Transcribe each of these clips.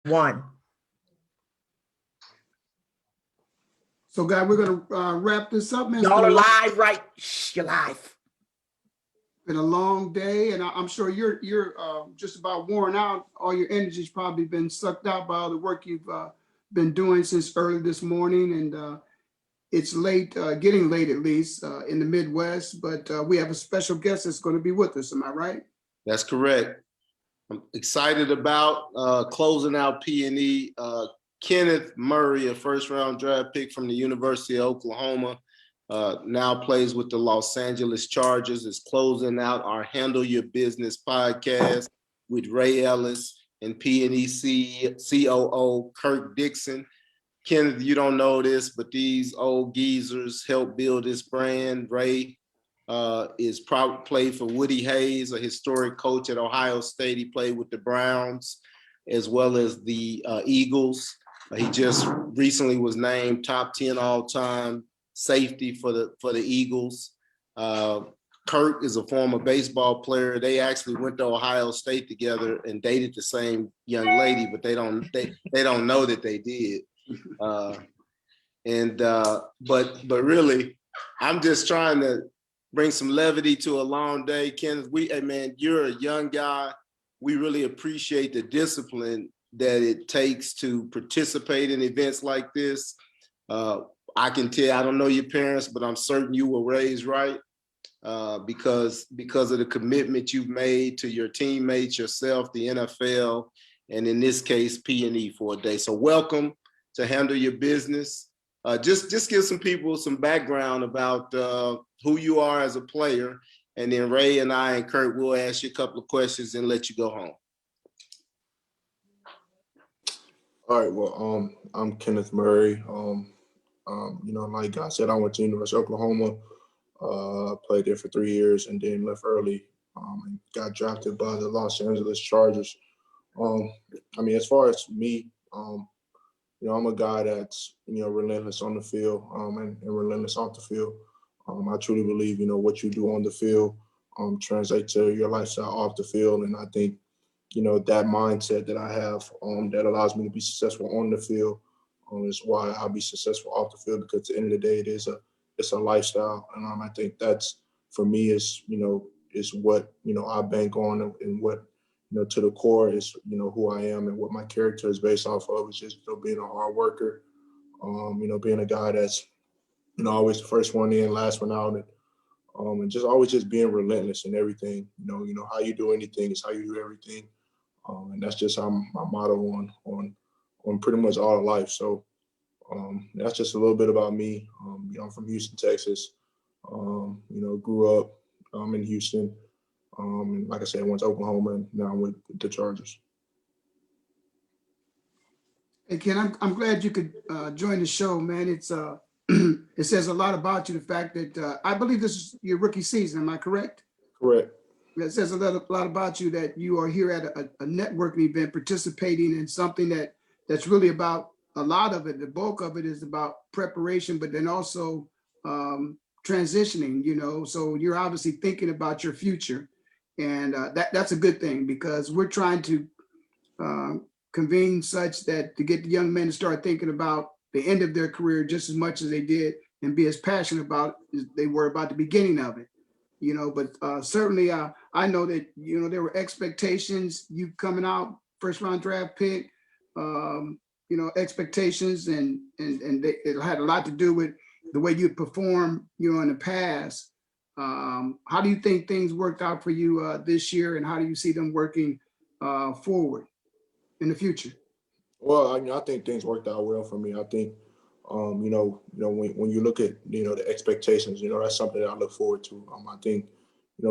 One. So, guys, we're going to wrap this up, man. Y'all are live, right? Shh, you're live. Been a long day, and I'm sure you're just about worn out. All your energy's probably been sucked out by all the work you've been doing since early this morning, and it's late, getting late at least in the Midwest. But we have a special guest that's going to be with us. Am I right? That's correct. I'm excited about closing out P&E. Kenneth Murray, a first-round draft pick from the University of Oklahoma, now plays with the Los Angeles Chargers, is closing out our Handle Your Business podcast with Ray Ellis and P&E COO Kirk Dixon. Kenneth, you don't know this, but these old geezers helped build this brand. Ray is probably played for Woody Hayes, a historic coach at Ohio State. He played with the Browns as well as the Eagles. He just recently was named top 10 all-time safety for the Eagles. Kirk is a former baseball player. They actually went to Ohio State together and dated the same young lady, but they don't know that they did. But really, I'm just trying to bring some levity to a long day. Kenneth, hey man, you're a young guy. We really appreciate the discipline that it takes to participate in events like this. I can tell, I don't know your parents, but I'm certain you were raised right because of the commitment you've made to your teammates, yourself, the NFL, and in this case, P&E for a day. So welcome to Handle Your Business. Just give some people some background about who you are as a player, and then Ray and I and Kirk will ask you a couple of questions and let you go home. All right. Well, I'm Kenneth Murray. Like I said, I went to University of Oklahoma, played there for 3 years, and then left early. And got drafted by the Los Angeles Chargers. As far as me, I'm a guy that's relentless on the field and relentless off the field. I truly believe what you do on the field translates to your lifestyle off the field, and I think that mindset that I have that allows me to be successful on the field is why I'll be successful off the field, because at the end of the day, it's a lifestyle. And I think that's, for me, is what, I bank on, and what, to the core is, who I am and what my character is based off of, is just, being a hard worker, being a guy that's, always the first one in, last one out, and just always just being relentless in everything. How you do anything is how you do everything. And that's just my motto on pretty much all of life. So that's just a little bit about me. I'm from Houston, Texas. Grew up in Houston. And like I said, I went to Oklahoma, and now I'm with the Chargers. Hey, Ken, I'm glad you could join the show, man. It's it says a lot about you, the fact that I believe this is your rookie season. Am I correct? Correct. It says a lot about you that you are here at a networking event, participating in something that's really about, a lot of it, the bulk of it is about preparation, but then also transitioning, so you're obviously thinking about your future. And that's a good thing, because we're trying to convene such that to get the young men to start thinking about the end of their career just as much as they did, and be as passionate about as they were about the beginning of it. But certainly I know that, there were expectations, you coming out, first round draft pick, expectations, and it had a lot to do with the way you perform, in the past. How do you think things worked out for you this year, and how do you see them working forward in the future? Well, I think things worked out well for me. I think, when you look at, the expectations, that's something that I look forward to. I think,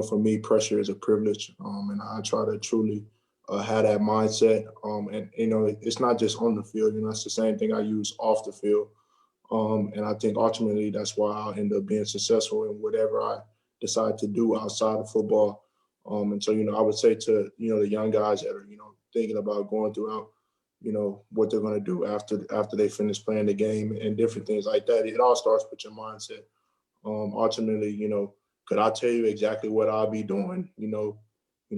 for me, pressure is a privilege, and I try to truly have that mindset. And, it's not just on the field, it's the same thing I use off the field. And I think ultimately that's why I'll end up being successful in whatever I decide to do outside of football. And so, I would say to, the young guys that are, thinking about going throughout, what they're going to do after they finish playing the game and different things like that. It all starts with your mindset. Ultimately, could I tell you exactly what I'll be doing,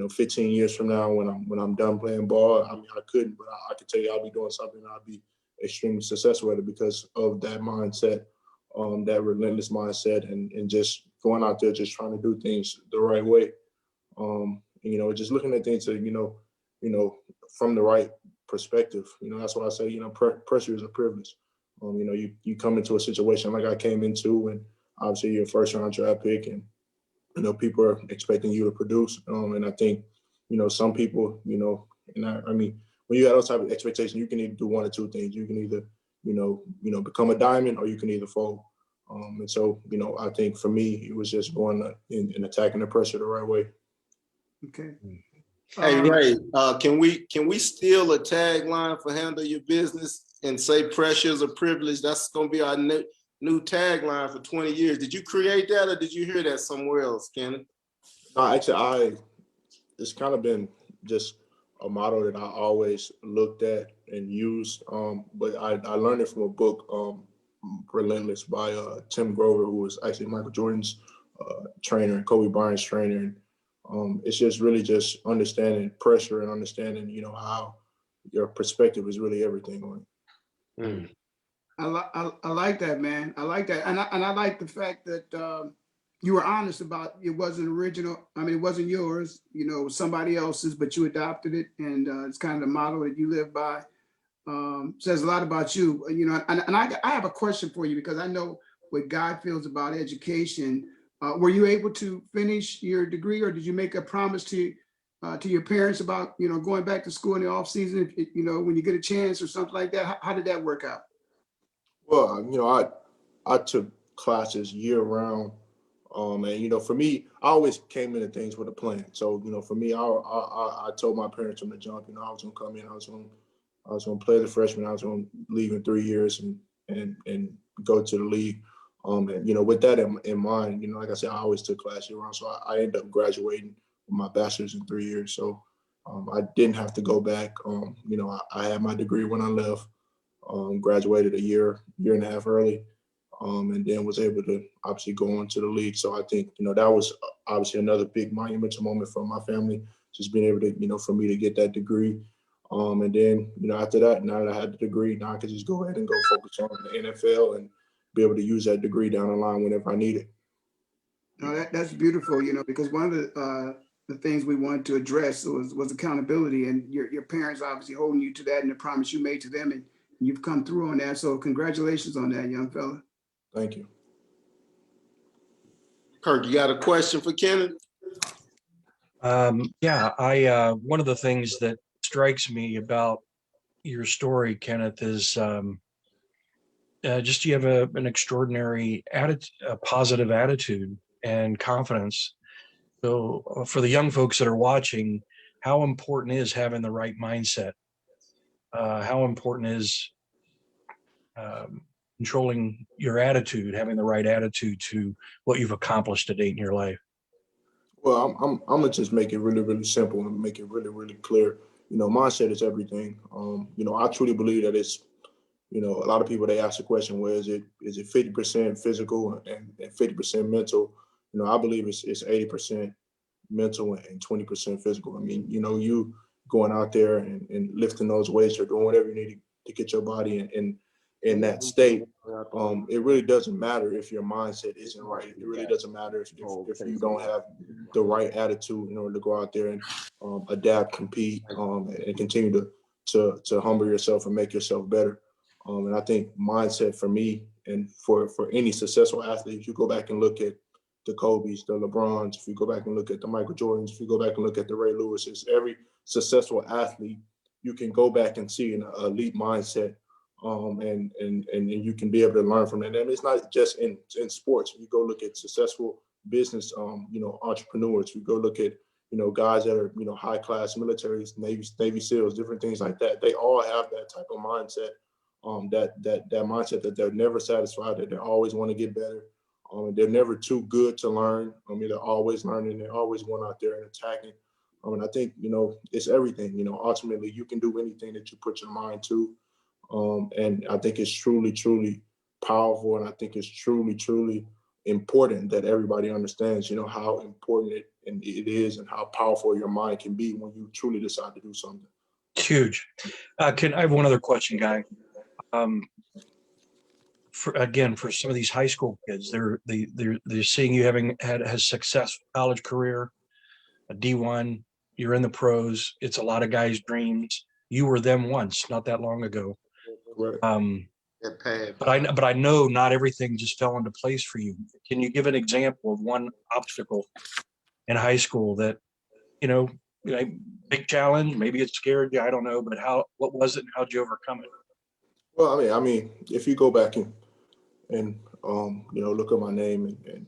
15 years from now when I'm done playing ball, I mean, I couldn't, but I can tell you I'll be doing something and I'll be extremely successful at it because of that mindset, that relentless mindset, and just going out there, just trying to do things the right way. Just looking at things, from the right perspective. That's why I say, pressure is a privilege. You come into a situation like I came into, and obviously you're a first round draft pick, and people are expecting you to produce. And I think, some people, I mean, when you have those type of expectations, you can either do one or two things. You can either, become a diamond, or you can either fold. And so, I think for me, it was just going and attacking the pressure the right way. Okay. Hey Ray, can we steal a tagline for Handle Your Business and say pressure is a privilege? That's gonna be our new tagline for 20 years. Did you create that, or did you hear that somewhere else, Kenneth? No, actually, it's kind of been just a motto that I always looked at and used. But I learned it from a book, Relentless, by Tim Grover, who was actually Michael Jordan's trainer and Kobe Bryant's trainer. And it's just really just understanding pressure and understanding, how your perspective is really everything on it. Mm. I like that, man. I like that. And I like the fact that you were honest about it wasn't original. I mean, it wasn't yours, it was somebody else's, but you adopted it. And it's kind of the model that you live by. Says a lot about you, and I have a question for you, because I know what God feels about education. Were you able to finish your degree, or did you make a promise to your parents about, going back to school in the off season, when you get a chance or something like that? How did that work out? Well, I took classes year round. And, for me, I always came into things with a plan. So, for me, I told my parents from the jump, I was going to come in, I was going to play the freshman, I was going to leave in 3 years and go to the league. And, with that in mind, like I said, I always took classes year round. So I ended up graduating with my bachelor's in 3 years. So I didn't have to go back. I had my degree when I left, graduated a year and a half early. And then was able to obviously go on to the league. So I think, that was obviously another big monumental moment for my family, just being able to, for me to get that degree. And then, after that, now that I had the degree, now I could just go ahead and go focus on the NFL and be able to use that degree down the line whenever I need it. No, that's beautiful, because one of the things we wanted to address was accountability, and your parents obviously holding you to that and the promise you made to them, and you've come through on that. So congratulations on that, young fella. Thank you. Kirk, you got a question for Kenneth? Yeah, one of the things that strikes me about your story, Kenneth, is just you have an extraordinary a positive attitude and confidence. So for the young folks that are watching, how important is having the right mindset? How important is controlling your attitude, having the right attitude to what you've accomplished to date in your life? Well, I'm gonna just make it really, really simple and make it really, really clear. Mindset is everything. I truly believe that it's, a lot of people, they ask the question, well, is it 50% physical and 50% mental? I believe it's 80% mental and 20% physical. I mean, you going out there and lifting those weights or doing whatever you need to get your body in that state. It really doesn't matter if your mindset isn't right. It really doesn't matter if you don't have the right attitude in order to go out there and adapt, compete, and continue to humble yourself and make yourself better. And I think mindset for me and for any successful athlete, if you go back and look at the Kobe's, the LeBrons, if you go back and look at the Michael Jordans, if you go back and look at the Ray Lewis's, every successful athlete, you can go back and see an elite mindset. And you can be able to learn from that. And it's not just in sports. You go look at successful business, entrepreneurs. You go look at, guys that are, high class militaries, Navy SEALs, different things like that. They all have that type of mindset, that mindset that they're never satisfied, that they always want to get better. They're never too good to learn. I mean, they're always learning. They're always going out there and attacking. And I think, it's everything. Ultimately, you can do anything that you put your mind to. And I think it's truly, truly powerful. And I think it's truly, truly important that everybody understands, how important it is and how powerful your mind can be when you truly decide to do something. It's huge. I have one other question, Guy. For some of these high school kids, they're seeing you having had a successful college career, a D1, you're in the pros. It's a lot of guys' dreams. You were them once, not that long ago. Correct. But I know not everything just fell into place for you. Can you give an example of one obstacle in high school that, big challenge, maybe it scared you, I don't know, but what was it and how'd you overcome it? Well, I mean, if you go back and look up my name and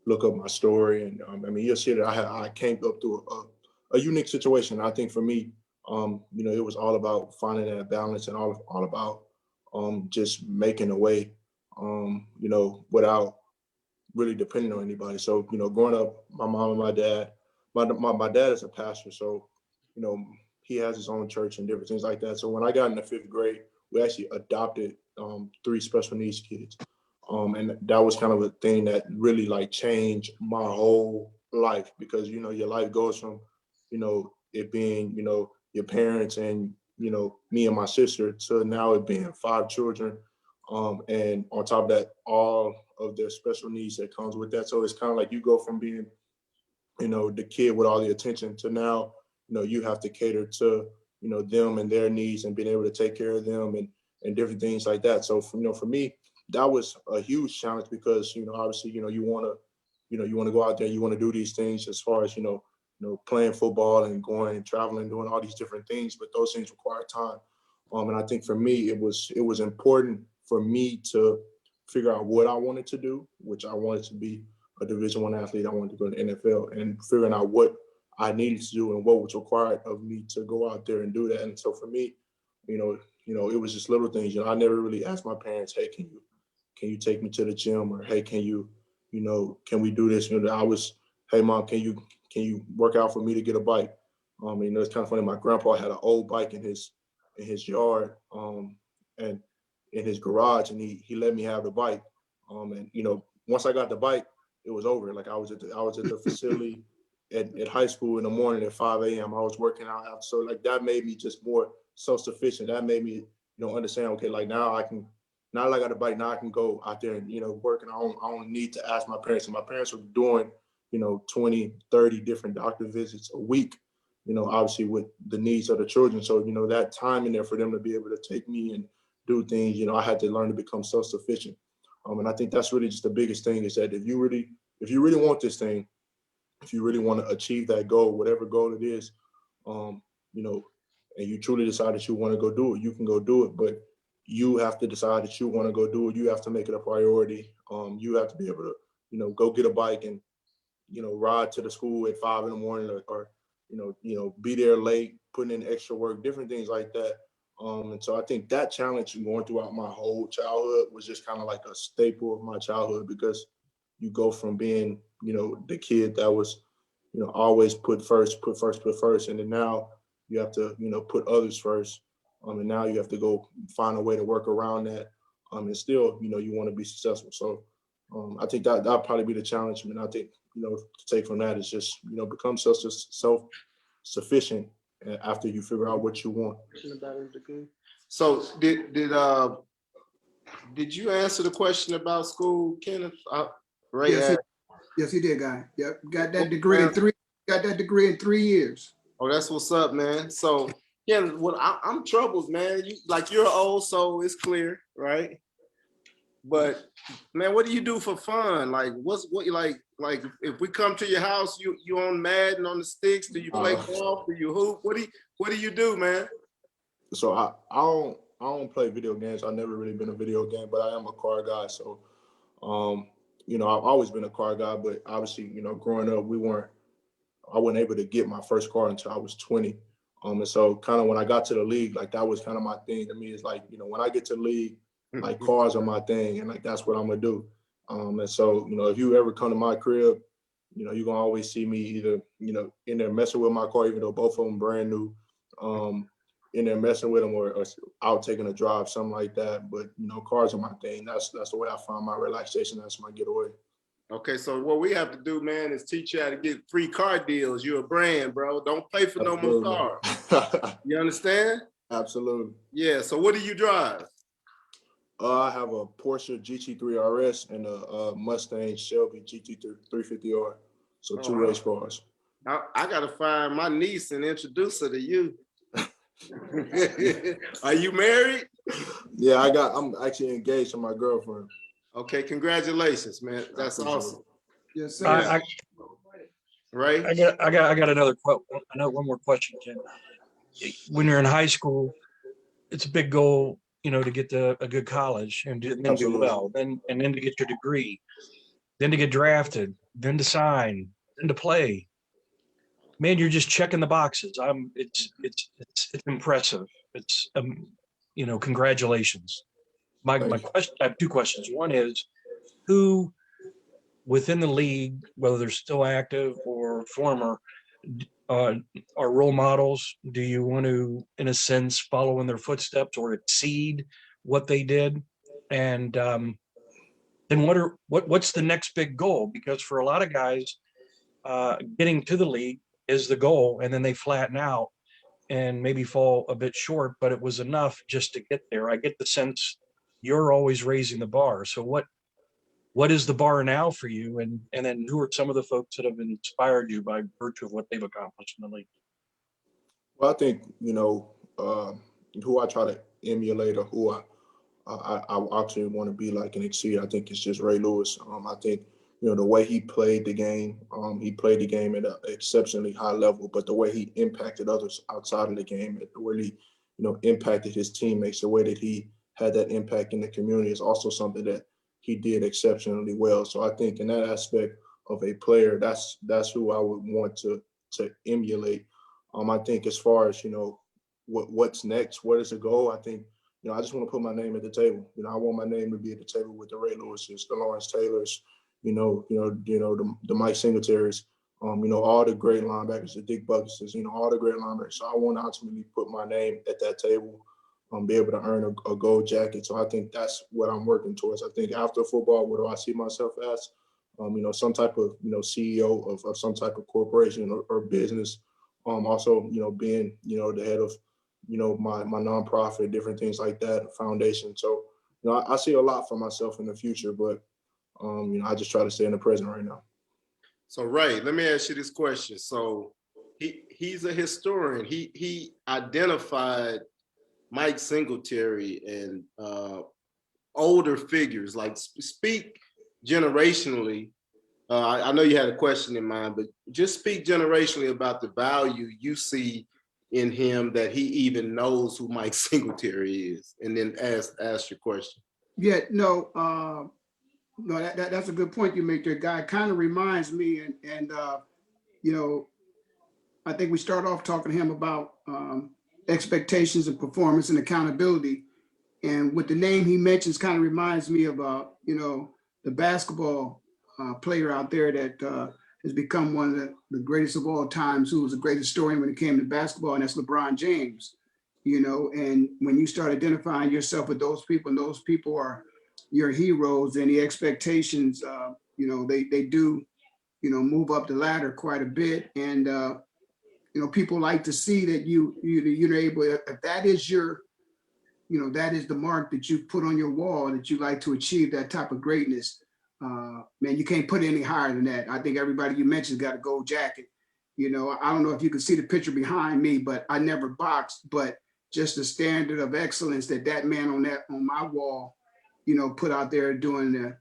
look up my story, and you'll see that I came up through a unique situation. I think for me, it was all about finding that balance and all about just making a way, without really depending on anybody. So, growing up, my mom and my dad, my dad is a pastor, so he has his own church and different things like that. So when I got into 5th grade, we actually adopted 3 special needs kids. And that was kind of a thing that really like changed my whole life, because, your life goes from, it being, your parents and, me and my sister, to now it being 5 children. And on top of that, all of their special needs that comes with that. So it's kind of like you go from being, the kid with all the attention to now, you have to cater to, them and their needs and being able to take care of them and different things like that. So, for me, that was a huge challenge because, obviously, you want to go out there, you want to do these things as far as, playing football and going and traveling, doing all these different things, but those things require time. And I think for me, it was important for me to figure out what I wanted to do, which I wanted to be a Division I athlete. I wanted to go to the NFL, and figuring out what I needed to do and what was required of me to go out there and do that. And so for me, it was just little things. I never really asked my parents, "Hey, can you take me to the gym?" Or, "Hey, can we do this?" I was, "Hey, Mom, can you work out for me to get a bike?" It's kind of funny. My grandpa had an old bike in his yard, and in his garage, and he let me have the bike. And once I got the bike, it was over. Like I was at the facility at high school in the morning at 5 a.m. I was working out. So like that made me just more self-sufficient. That made me, understand, okay, like now that I got a bike, now I can go out there and, work, and I don't need to ask my parents. And my parents were doing, 20, 30 different doctor visits a week, obviously with the needs of the children. So, that time in there for them to be able to take me and do things, I had to learn to become self-sufficient. And I think that's really just the biggest thing, is that if you really want this thing, if you really want to achieve that goal, whatever goal it is, and you truly decide that you want to go do it, you can go do it. But you have to decide that you want to go do it. You have to make it a priority. You have to be able to, go get a bike and, ride to the school at 5 in the morning, or be there late, putting in extra work, different things like that. And so I think that challenge going throughout my whole childhood was just kind of like a staple of my childhood, because you go from being, the kid that was, always put first. And then now you have to, put others first. And now you have to go find a way to work around that. And still, you want to be successful. So I think that'll probably be the challenge. I think, to take from that is just, become self-sufficient after you figure out what you want. So did you answer the question about school, Kenneth? Yes, he did, Guy. Yep, got that degree in 3. Got that degree in 3 years. Oh, that's what's up, man. So yeah, I'm troubled, man. You're old soul, it's clear, right? But man, what do you do for fun? Like, what if we come to your house, you on Madden on the sticks? Do you play golf? Do you hoop? What do you do, man? So I don't play video games. I've never really been a video game, but I am a car guy. So I've always been a car guy, but obviously, growing up, I wasn't able to get my first car until I was 20. And so kind of when I got to the league, like that was kind of my thing. To me, it's like, when I get to the league, like cars are my thing, and like that's what I'm gonna do. And so, if you ever come to my crib, you're gonna always see me either, in there messing with my car, even though both of them brand new, in there messing with them, or out taking a drive, something like that. But cars are my thing. That's the way I find my relaxation. That's my getaway. Okay, so what we have to do, man, is teach you how to get free car deals. You're a brand, bro. Don't pay for no more cars. You understand? Absolutely. Yeah. So what do you drive? I have a Porsche GT3 RS and a Mustang Shelby GT350R. So two race cars. I gotta find my niece and introduce her to you. Are you married? Yeah, I'm actually engaged to my girlfriend. Okay, congratulations, man. That's awesome. Yes, sir. Right? I got another one more question, Ken. When you're in high school, it's a big goal, to get to a good college and then do well, and then to get your degree, then to get drafted, then to sign, then to play. Man, you're just checking the boxes. It's impressive. It's congratulations. My question, I have two questions. One is, who within the league, whether they're still active or former, are role models? Do you want to, in a sense, follow in their footsteps or exceed what they did? And then what's the next big goal? Because for a lot of guys, getting to the league is the goal, and then they flatten out and maybe fall a bit short, but it was enough just to get there. I get the sense you're always raising the bar. So what is the bar now for you? And then who are some of the folks that have inspired you by virtue of what they've accomplished in the league? Well, I think, who I try to emulate or who I actually want to be like and exceed, I think it's just Ray Lewis. I think, the way he played the game at an exceptionally high level, but the way he impacted others outside of the game, the way he, impacted his teammates, the way that he had that impact in the community is also something that he did exceptionally well. So I think in that aspect of a player, that's who I would want to emulate. I think as far as, what's next, what is the goal? I think, I just want to put my name at the table. I want my name to be at the table with the Ray Lewises, the Lawrence Taylors, the Mike Singletaries, all the great linebackers, the Dick Buckuses, all the great linebackers. So I want to ultimately put my name at that table, be able to earn a gold jacket. So I think that's what I'm working towards. I think after football, what do I see myself as? Some type of, CEO of some type of corporation or business. Also, being, the head of, my nonprofit, different things like that, foundation. So, I see a lot for myself in the future, but, I just try to stay in the present right now. So, Ray, let me ask you this question. So he's a historian. He identified Mike Singletary and older figures, like speak generationally. I know you had a question in mind, but just speak generationally about the value you see in him, that he even knows who Mike Singletary is, and then ask your question. Yeah, no, that's a good point you make there, guy. Kind of reminds me, and I think we start off talking to him about expectations and performance and accountability. And with the name he mentions, kind of reminds me of, the basketball player out there that has become one of the greatest of all times, who was a great historian when it came to basketball, and that's LeBron James. And when you start identifying yourself with those people, and those people are your heroes, and the expectations, they do, move up the ladder quite a bit. And, people like to see that you're able, if that is your, that is the mark that you put on your wall, that you like to achieve that type of greatness. Man, you can't put any higher than that. I think everybody you mentioned got a gold jacket. I don't know if you can see the picture behind me, but I never boxed, but just the standard of excellence that man on my wall, put out there doing the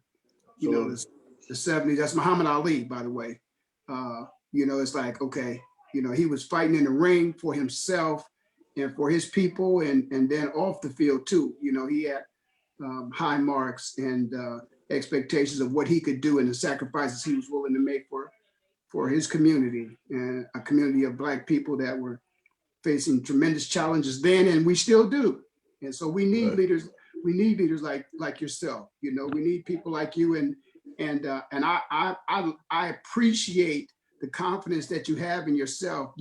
70s. That's Muhammad Ali, by the way. It's like, okay, he was fighting in the ring for himself and for his people, and then off the field too. He had high marks and expectations of what he could do and the sacrifices he was willing to make for his community, and a community of Black people that were facing tremendous challenges then, and we still do. And so we need leaders. We need leaders like yourself. We need people like you, and I appreciate the confidence that you have in yourself.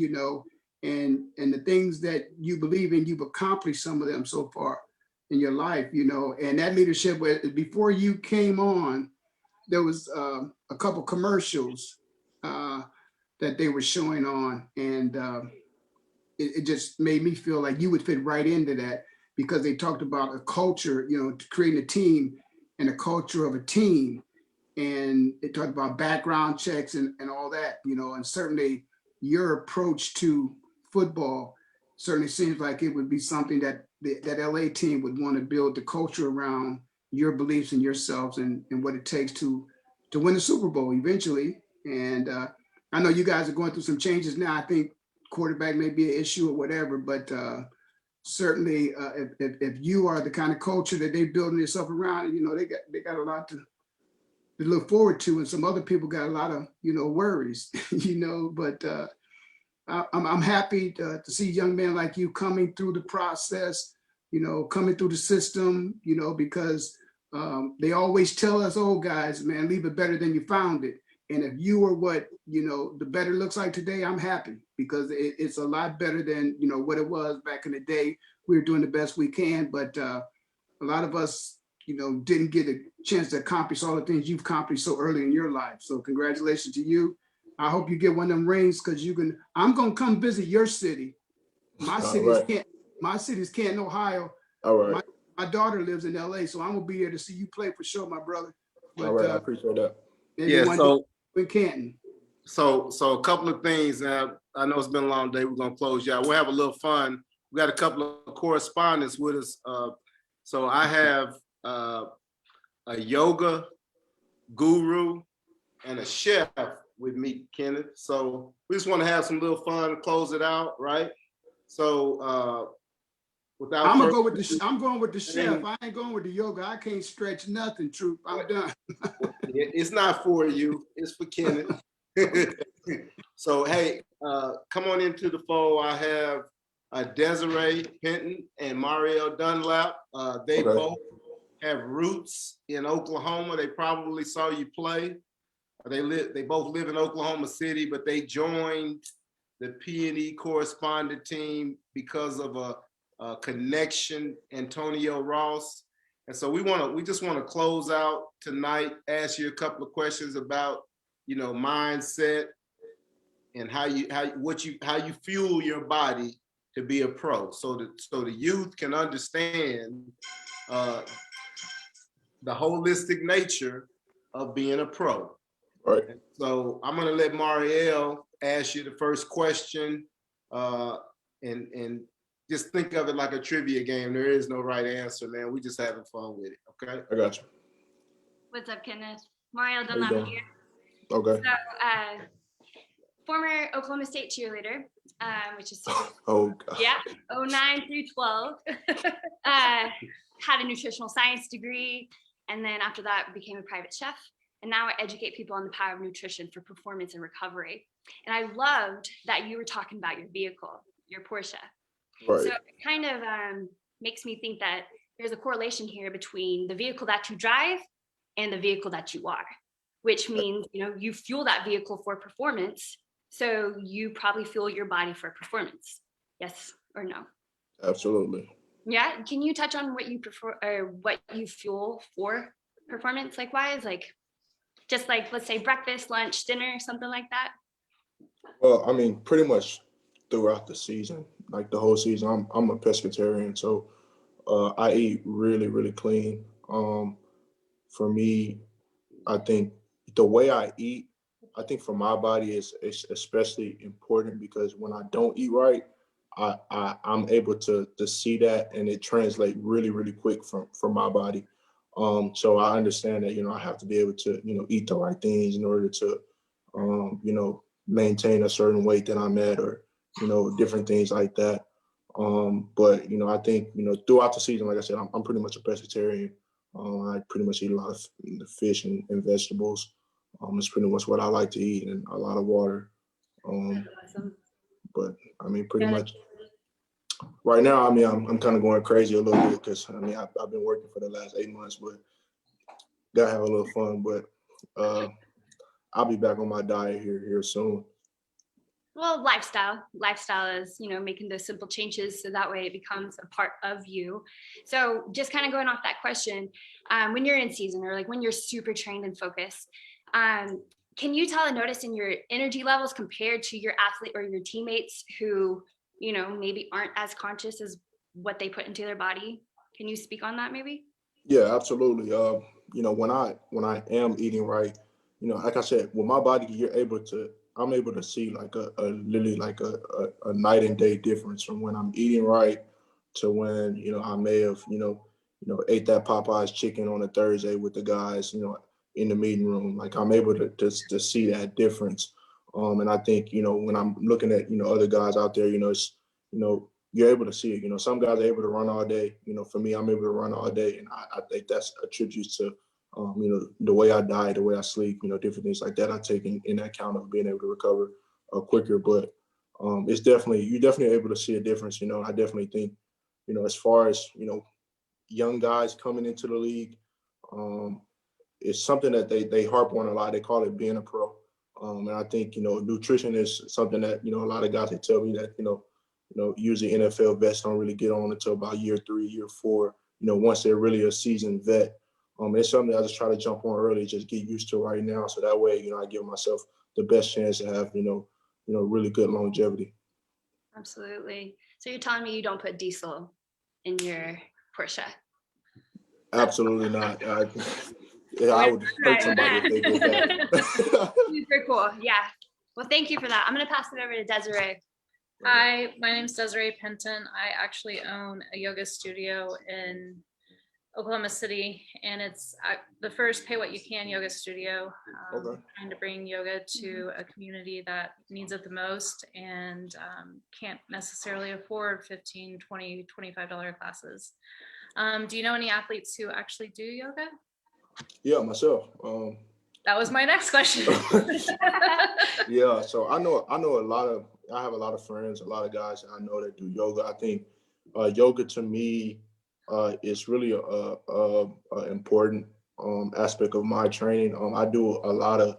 And the things that you believe in. You've accomplished some of them so far in your life. And that leadership, before you came on, there was a couple commercials that they were showing on, and it just made me feel like you would fit right into that, because they talked about a culture, you know, creating a team and a culture of a team. And they talked about background checks and all that, you know, and certainly your approach to football certainly seems like it would be something that that LA team would want to build the culture around your beliefs in yourselves and what it takes to win the Super Bowl eventually. And I know you guys are going through some changes now. I think quarterback may be an issue or whatever, but certainly if you are the kind of culture that they're building themselves around, you know, they got a lot to look forward to, and some other people got a lot of, you know, worries, you know, but I'm happy to see young men like you coming through the process, you know, coming through the system, you know, because they always tell us, oh guys, man, leave it better than you found it. And if you are what, you know, the better looks like today, I'm happy, because it's a lot better than, you know, what it was back in the day. We were doing the best we can, but a lot of us, you know, didn't get a chance to accomplish all the things you've accomplished so early in your life. So congratulations to you. I hope you get one of them rings, because I'm gonna come visit your city. My city is Canton. My city is Canton, Ohio. All right. My daughter lives in LA, so I'm gonna be here to see you play for sure, my brother. But, all right, I appreciate that. Yeah, so in Canton. So a couple of things. I know it's been a long day. We're gonna close you out. We'll have a little fun. We got a couple of correspondents with us. So I have a yoga guru and a chef with me, Kenneth. So we just want to have some little fun to close it out, right? So without I'm going with the chef. I ain't going with the yoga. I can't stretch nothing, Troupe. I'm done. It's not for you. It's for Kenneth. So hey, come on into the fold. I have Desiree Hinton and Mario Dunlap. They both have roots in Oklahoma. They probably saw you play. They both live in Oklahoma City, but they joined the P&E correspondent team because of a connection, Antonio Ross. And so we just want to close out tonight, ask you a couple of questions about, you know, mindset and how you fuel your body to be a pro, so the youth can understand the holistic nature of being a pro. Right. And so I'm gonna let Marielle ask you the first question, and just think of it like a trivia game. There is no right answer, man. We just having fun with it. Okay. I got you. What's up, Kenneth? Mario How you Dunlap doing? here. Okay. So, former Oklahoma State cheerleader, which is Oh God. yeah, 09 through 12. Had a nutritional science degree, and then after that became a private chef. And now I educate people on the power of nutrition for performance and recovery. And I loved that you were talking about your vehicle, your Porsche. Right. So it kind of makes me think that there's a correlation here between the vehicle that you drive and the vehicle that you are, which means, you know, you fuel that vehicle for performance. So you probably fuel your body for performance. Yes or no? Absolutely. Yeah. Can you touch on what you prefer or what you fuel for performance, likewise? Like, just like, let's say breakfast, lunch, dinner, something like that? Well, I mean, pretty much throughout the season, like the whole season, I'm a pescatarian, so I eat really, really clean. For me, I think the way I eat, I think for my body is especially important, because when I don't eat right, I'm able to see that, and it translates really, really quick from my body. So I understand that, you know, I have to be able to, you know, eat the right things in order to, you know, maintain a certain weight that I'm at, or, you know, different things like that. But, you know, I think, you know, throughout the season, like I said, I'm pretty much a pescatarian. I pretty much eat a lot of fish and vegetables. It's pretty much what I like to eat, and a lot of water. Awesome. But I mean, pretty much right now, I mean, I'm kind of going crazy a little bit, because I mean, I've been working for the last 8 months, but gotta have a little fun. But I'll be back on my diet here soon. Well, lifestyle is, making those simple changes so that way it becomes a part of you. So just kind of going off that question, when you're in season or like when you're super trained and focused, can you tell a notice in your energy levels compared to your athlete or your teammates who, maybe aren't as conscious as what they put into their body? Can you speak on that maybe? Yeah, absolutely. When I am eating right, like I said, with my body, I'm able to see like a literally like a night and day difference from when I'm eating right to when, I may have, ate that Popeye's chicken on a Thursday with the guys, in the meeting room. Like I'm able to see that difference. And I think, when I'm looking at, other guys out there, you're able to see it. Some guys are able to run all day. For me, I'm able to run all day. And I think that's a tribute to, the way I diet, the way I sleep, different things like that I take in account of being able to recover quicker. But you're definitely able to see a difference. I definitely think, as far as, young guys coming into the league, it's something that they harp on a lot. They call it being a pro. And I think, nutrition is something that, a lot of guys, they tell me that, usually NFL vets don't really get on until about year 3, year 4, once they're really a seasoned vet. It's something I just try to jump on early, just get used to right now. So that way, I give myself the best chance to have, really good longevity. Absolutely. So you're telling me you don't put diesel in your Porsche? Absolutely not. I would hurt somebody if they did that. Super cool. Yeah. Well, thank you for that. I'm going to pass it over to Desiree. Hi, my name is Desiree Penton. I actually own a yoga studio in Oklahoma City, and it's the first pay what you can yoga studio. Okay. Trying to bring yoga to a community that needs it the most and can't necessarily afford $15, $20, $25 classes. Do you know any athletes who actually do yoga? Yeah, myself. That was my next question. Yeah, so I have a lot of friends, a lot of guys that I know that do yoga. I think yoga to me is really a important aspect of my training. I do a lot of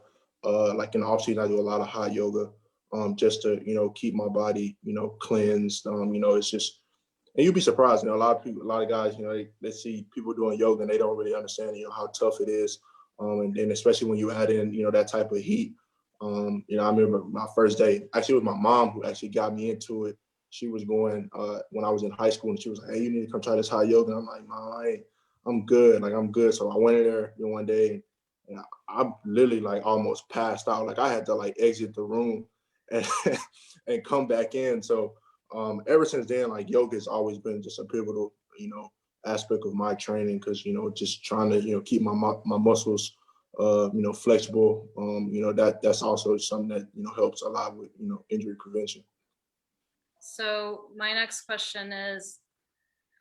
like in the off season, I do a lot of hot yoga just to keep my body cleansed. It's just, and you'd be surprised. A lot of guys, they see people doing yoga and they don't really understand how tough it is. And then especially when you add in that type of heat. I remember my first day. Actually, it was my mom who actually got me into it. She was going when I was in high school, and she was like, "Hey, you need to come try this hot yoga." And I'm like, "Mom, I'm good. Like I'm good." So I went in there one day, and I literally like almost passed out. Like I had to like exit the room and and come back in. So ever since then, like yoga has always been just a pivotal aspect of my training because just trying to keep my muscles flexible. That's also something that helps a lot with injury prevention. So my next question is,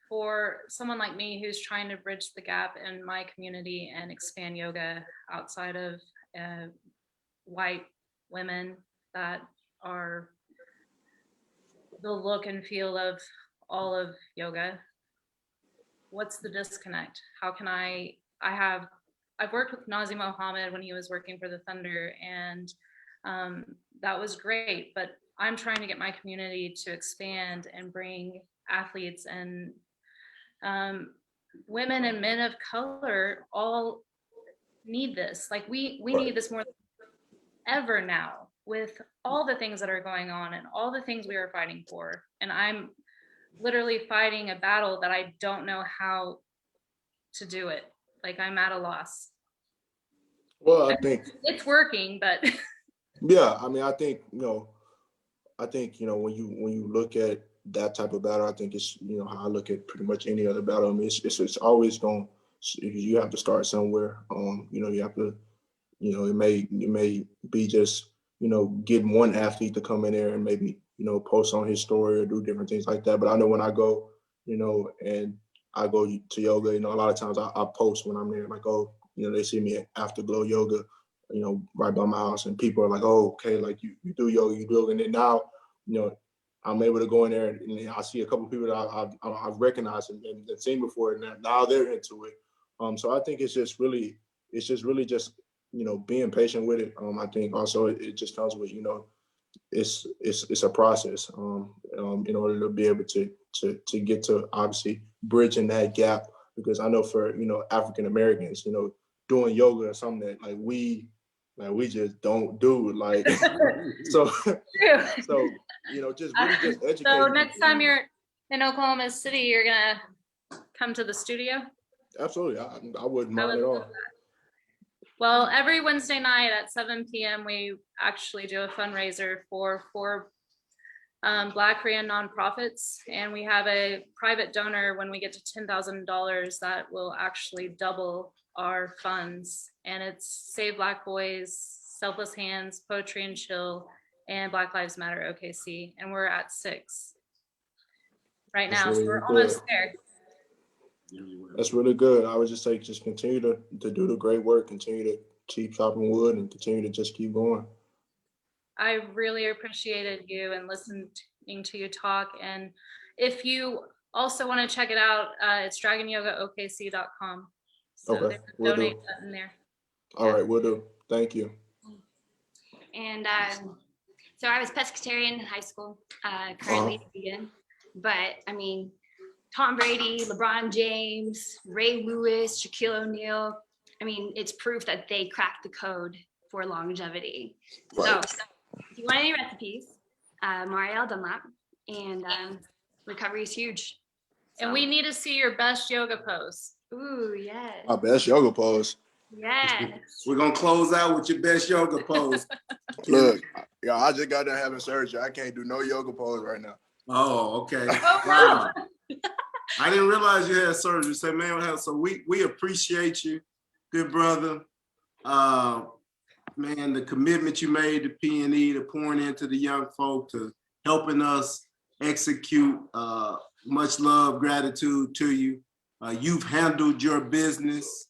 for someone like me who's trying to bridge the gap in my community and expand yoga outside of white women that are the look and feel of all of yoga, what's the disconnect? How can I've worked with Nazim Mohammed when he was working for the Thunder, and that was great, but I'm trying to get my community to expand and bring athletes and women and men of color all need this. Like we need this more than ever now with all the things that are going on and all the things we are fighting for. And I'm literally fighting a battle that I don't know how to do it. Like I'm at a loss. Well, I think it's working, but yeah, I mean, I think when you look at that type of battle, I think it's how I look at pretty much any other battle. I mean, it's always going. You have to start somewhere. You have to. It may be just getting one athlete to come in there and maybe post on his story or do different things like that. But I know when I go, and I go to yoga, a lot of times I post when I'm there, like, oh, they see me at Afterglow Yoga, right by my house, and people are like, oh, okay, like you do yoga, and then now, I'm able to go in there and I see a couple of people that I've recognized and seen before, and now they're into it. So I think it's just really just being patient with it. I think also it just comes with it's a process in order to be able to get to obviously bridging that gap, because I know for African Americans, doing yoga is something that we just don't do, like so just really just educate. So next time you're in Oklahoma City, you're gonna come to the studio? Absolutely, I wouldn't mind at all. Well, every Wednesday night at 7 p.m. we actually do a fundraiser for Black Korean nonprofits, and we have a private donor when we get to $10,000 that will actually double our funds, and it's Save Black Boys, Selfless Hands, Poetry and Chill, and Black Lives Matter OKC, and we're at 6 right now, so we're almost there. That's really good. I would just say just continue to do the great work, continue to keep chopping wood, and continue to just keep going. I really appreciated you and listening to you talk. And if you also want to check it out, it's dragonyogaokc.com. So Okay, there's a will donate do. button there. All right, we'll do. Thank you. And so I was pescatarian in high school, currently vegan. But I mean, Tom Brady, LeBron James, Ray Lewis, Shaquille O'Neal. I mean, it's proof that they cracked the code for longevity. Right. So if you want any recipes, Marielle Dunlap, and recovery is huge. And we need to see your best yoga pose. Ooh, yes. My best yoga pose. Yes. We're gonna close out with your best yoga pose. Look, I just got done having surgery. I can't do no yoga pose right now. Oh, okay. Oh, no. Wow. I didn't realize you had surgery. So, man, so we appreciate you, good brother. Man, the commitment you made to P&E, to pouring into the young folk, to helping us execute. Much love, gratitude to you. You've handled your business.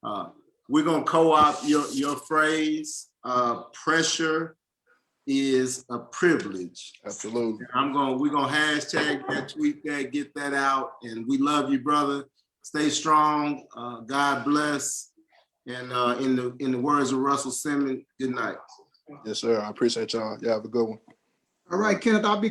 We're gonna co-opt your phrase. Pressure is a privilege. Absolutely. We're gonna hashtag that, tweet that, get that out, and we love you, brother. Stay strong. God bless. And in the words of Russell Simmons, good night. Yes, sir. I appreciate y'all. Yeah, have a good one. All right, Kenneth, I'll be